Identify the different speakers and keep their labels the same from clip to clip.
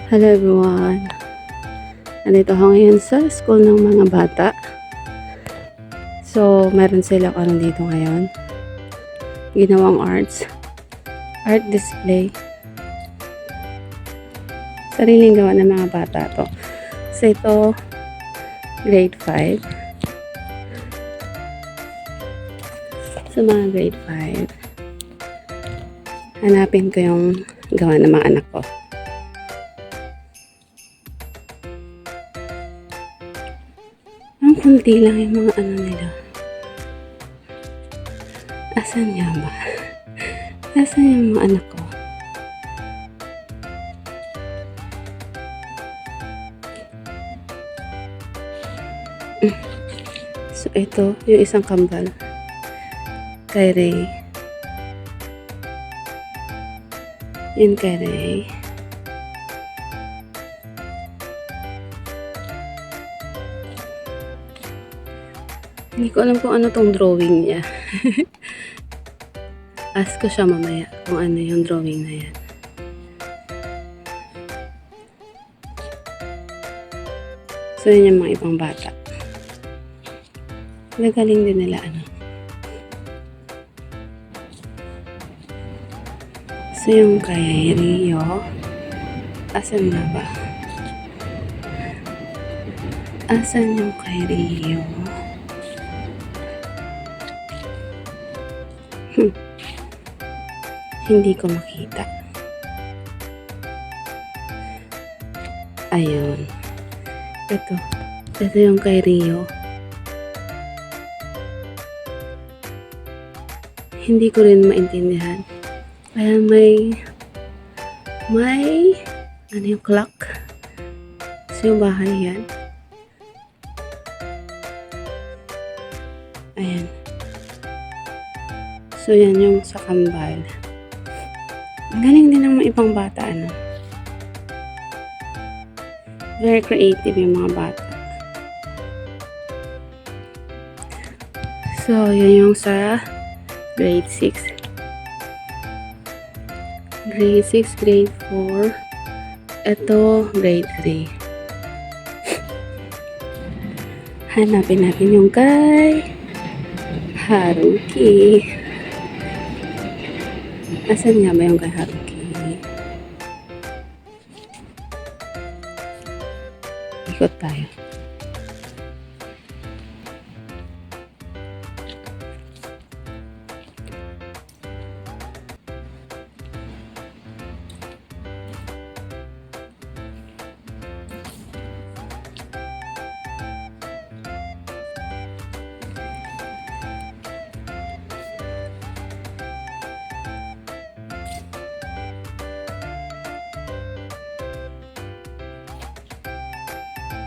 Speaker 1: Hello everyone! Nandito ako ngayon sa school ng mga bata. So, meron sila ano dito ngayon. Ginawang art display. Sariling gawa ng mga bata to. So, ito, grade 5. Sa mga grade 5, hanapin ko yung gawa ng mga anak ko. Ang kunti lang yung mga ano nila. Asan nga ba? Asan yung mga anak ko? So, ito, yung isang kambal. Kay Ray. Yun kay Ray. Hindi ko alam kung ano tong drawing niya. Ask ko siya mamaya kung ano yung drawing na yan. So, yun yung mga ibang bata. Nagaling din nila ano. So, yung kay Rio. Asan na ba? Asan yung kay Rio? Hindi ko makita. Ayun. Ito. Ito yung kay Rio. Hindi ko rin maintindihan. Kaya may ano yung clock. So yung bahay yan. Ayan. So, yan yung sa kambal. Ang galing din ng mga ibang bata, ano. Very creative yung mga bata. So, yan yung sa grade 6. Grade 6, grade 4. Ito, grade 3. Hanapin natin yung kay Haruki. Asan nga ba yung kay Haruki? Ikot tayo.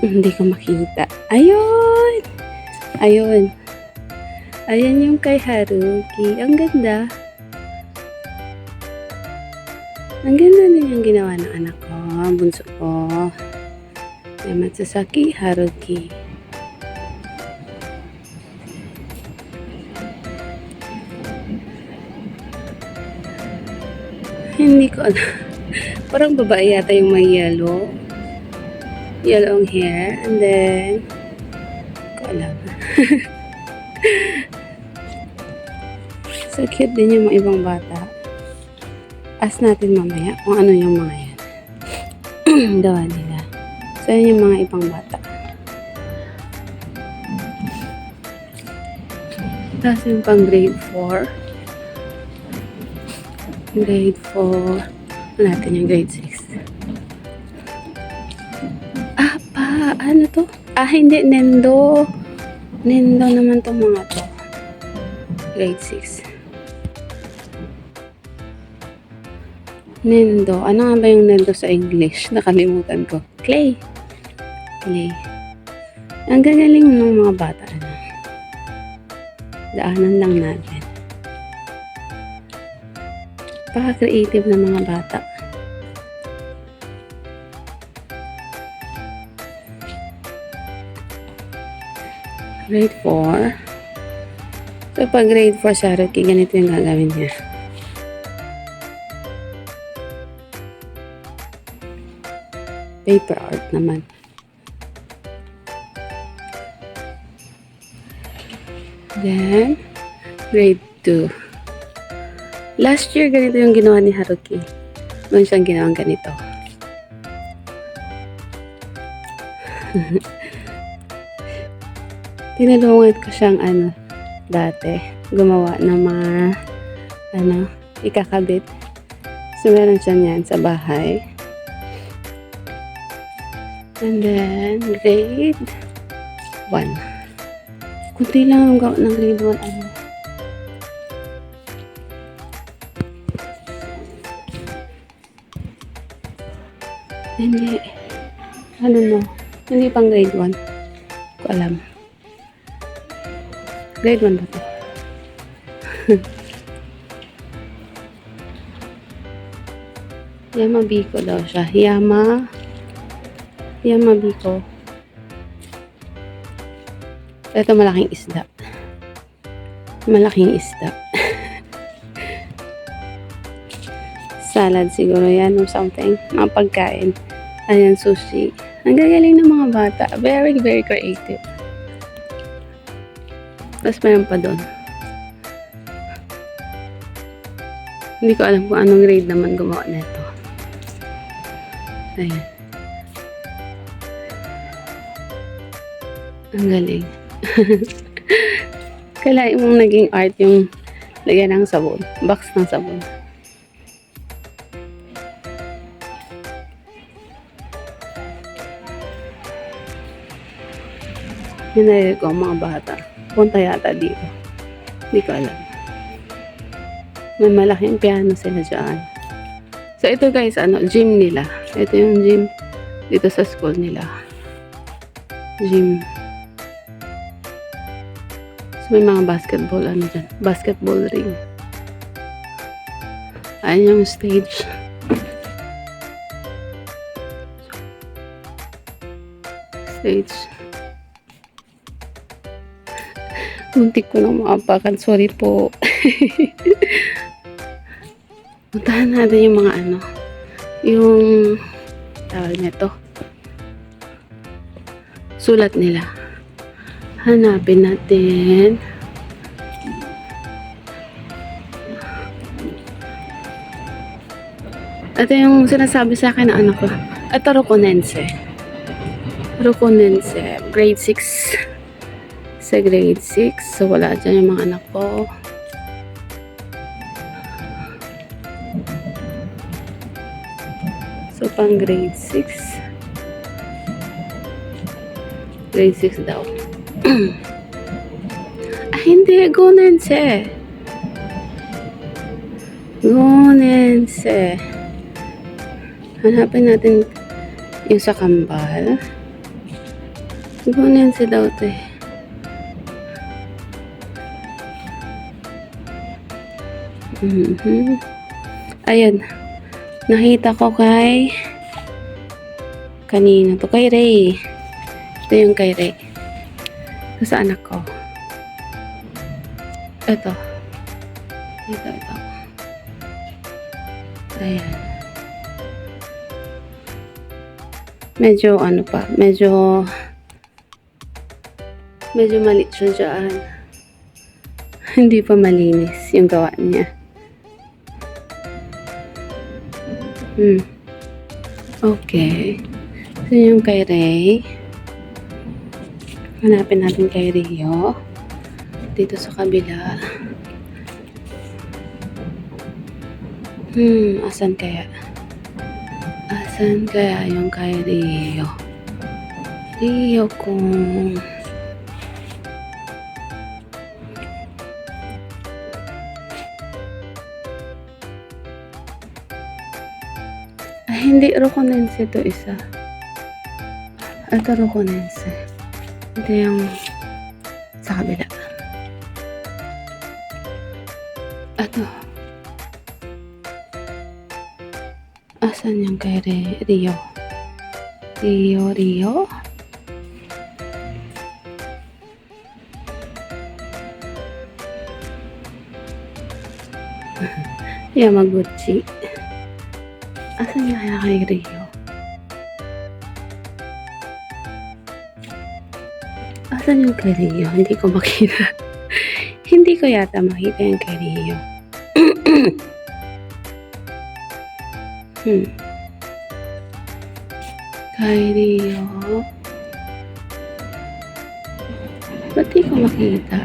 Speaker 1: Hindi ko makita. Ayun! Ayun. Ayan yung kay Haruki. Ang ganda. Ang ganda din yung ginawa ng anak ko. Bunso ko. Yamatsuzaki Haruki. Hindi ko alam. Parang babae yata yung may yellow. Yellow hair, and then ko alam. So cute din yung mga ibang bata. Ask natin mamaya kung ano yung mga yan. Gawa nila. So yun yung mga ibang bata. Tapos yung pang grade 4. Grade 4. Natin yung grade 6. Ano to? Hindi, Nendo. Nendo naman tong mga to. Grade 6. Nendo. Ano nga ba yung Nendo sa English? Nakalimutan ko. Clay. Clay. Ang gagaling ng mga bata. Ano? Daanan lang natin. Paka-creative ng mga bata. Grade 4. So, pag grade 4 si Haruki, ganito yung gagawin niya. paper art naman. Then, grade 2. Last year, ganito yung ginawa ni Haruki. Noon siyang ginawang ganito. Tinulungan ko siyang dati, gumawa ng mga ikakabit. So, meron siya niyan sa bahay. And then, grade 1. Kunti lang ang gawa ng grade 1. Hindi. Hindi pang grade 1. Ko alam. Grade 1 ba ito? Yamabiko daw siya. Yamabiko. Ito malaking isda. Malaking isda. Salad siguro yan or something. Mga pagkain. Ayan, sushi. Ang gagaling ng mga bata. Very, very creative. Tapos meron pa doon. Hindi ko alam kung anong grade naman gumawa nito. Ayan. Ang galing. Kalain mong naging art yung lagyan ng sabon. Box ng sabon. Hinayag ko ang mga bata. Punta yata dito. Hindi ko alam. May malaking piano sila dyan. So, ito guys, gym nila. Ito yung gym dito sa school nila. Gym. So, may mga basketball, dyan. Basketball ring. Ayan yung stage. Stage. Muntik ko nang maapakan. Sorry po. Puntahan natin yung mga yung tawag nito. Sulat nila. Hanapin natin. Ito yung sinasabi sa akin ng anak ko. Ito Rokonense. Rokonense. Grade 6. Sa grade 6. So, wala dyan yung mga anak ko. So, pang grade 6. Grade 6 daw. Hindi. Gonense. Gonense. Hanapin natin yung sa kambal. Gonense daw ito eh. Ayan. Nakita ko kanina to. Kay Ray. Ito yung kay Ray. Ito sa anak ko. Ito. Ito. Ayan. Medyo medyo malit siya dyan. Hindi pa malinis yung gawa niya. Okay. So, yung kay Ray. Hanapin natin kay Rio. Dito sa kabila. Asan kaya? Asan kaya yung kay Rio? Rio kung... hindi Rokonense ito isa. Ito Rokonense. Ito yung sa kabila. Ito. Asan yung kay Rio? Rio? Yamaguchi. Asan niya kaya kay Rio? Asan yung kay Rio? Hindi ko makita. Hindi ko yata makita yung kay Rio. Kay Rio. Ba't di ko makita?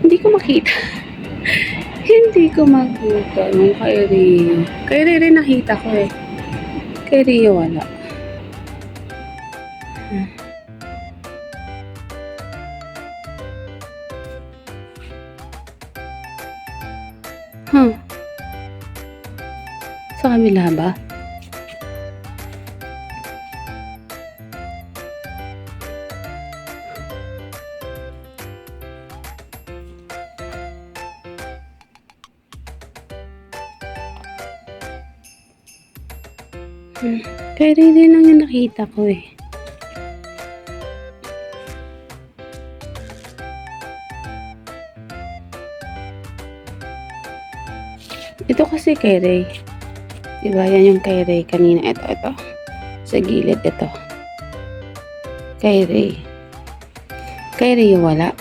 Speaker 1: Hindi ko makita. Hindi ko makita yung kay Rio. Kay Rio rin nakita ko eh. Kay Rio wala. Sa kabila ba? Kay Rio lang yung nakita ko eh. Ito kasi kay Ray. Diba? Yan yung kay Ray kanina. Ito. Sa gilid ito. Kay Ray. Kay Ray wala.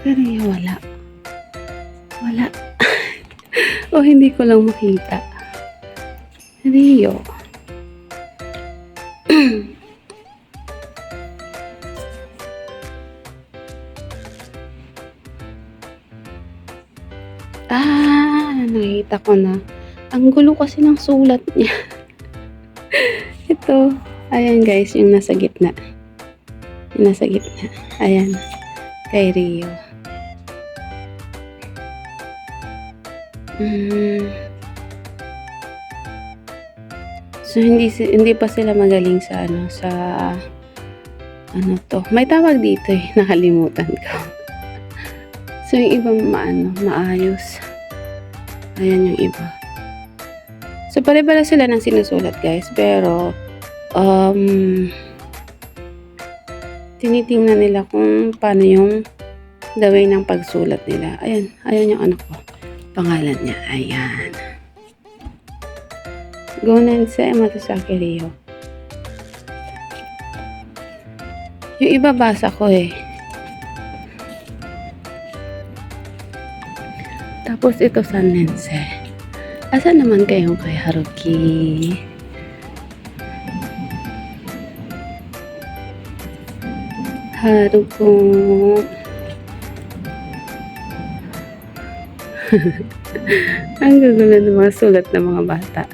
Speaker 1: Kay Ray wala. Wala. O hindi ko lang makita. Rio. Nakita ko na. Ang gulo kasi ng sulat niya. Ito. Ayan guys, yung nasa gitna. Yung nasa gitna. Ayan. Kay Rio. So, hindi pa sila magaling sa ano to. May tawag dito eh. Nakalimutan ko. So, yung iba maayos. Ayan yung iba. So, pare-pare sila ng sinusulat guys. Pero, tinitingnan nila kung paano yung the way ng pagsulat nila. Ayan yung ano ko. Pangalan niya. Ayan. Gonense Matsuzaki Rio. Yung iba basa ko eh. Tapos ito Sannense. Asan naman kayong kay Haruki? Haruko. Ang gugulo ng mga sulat ng mga bata.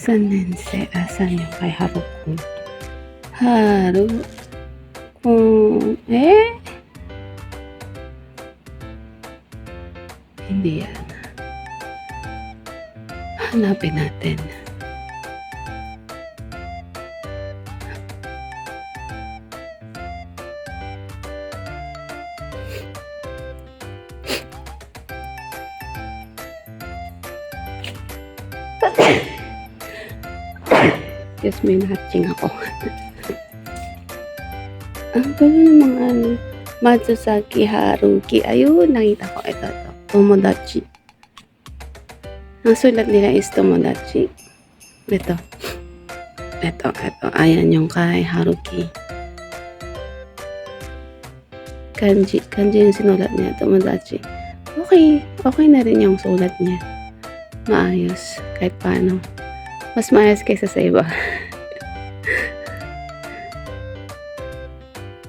Speaker 1: Sannense. Asan yung kay Haruko? Haruko. Hindi yan. Hanapin natin. Excuse me, nahatching ako. Ang gulo ng mga Matsuzaki Haruki. Ayun, nakita ko. Ito. Tomodachi. Ang sulat nila is Tomodachi. Ito. Ayan yung kay Haruki. Kanji yung sinulat niya. Tomodachi. Okay na rin yung sulat niya. Maayos. Kahit paano. Mas maayos kaysa sa iba.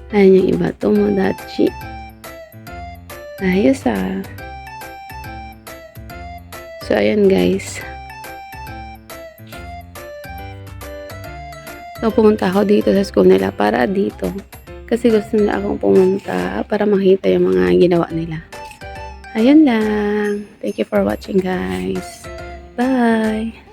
Speaker 1: Ayan yung iba. Tomodachi. Ayos ah. So, ayan guys. So, pumunta ako dito sa school nila para dito. Kasi gusto nila akong pumunta para makita yung mga ginawa nila. Ayan lang. Thank you for watching guys. Bye!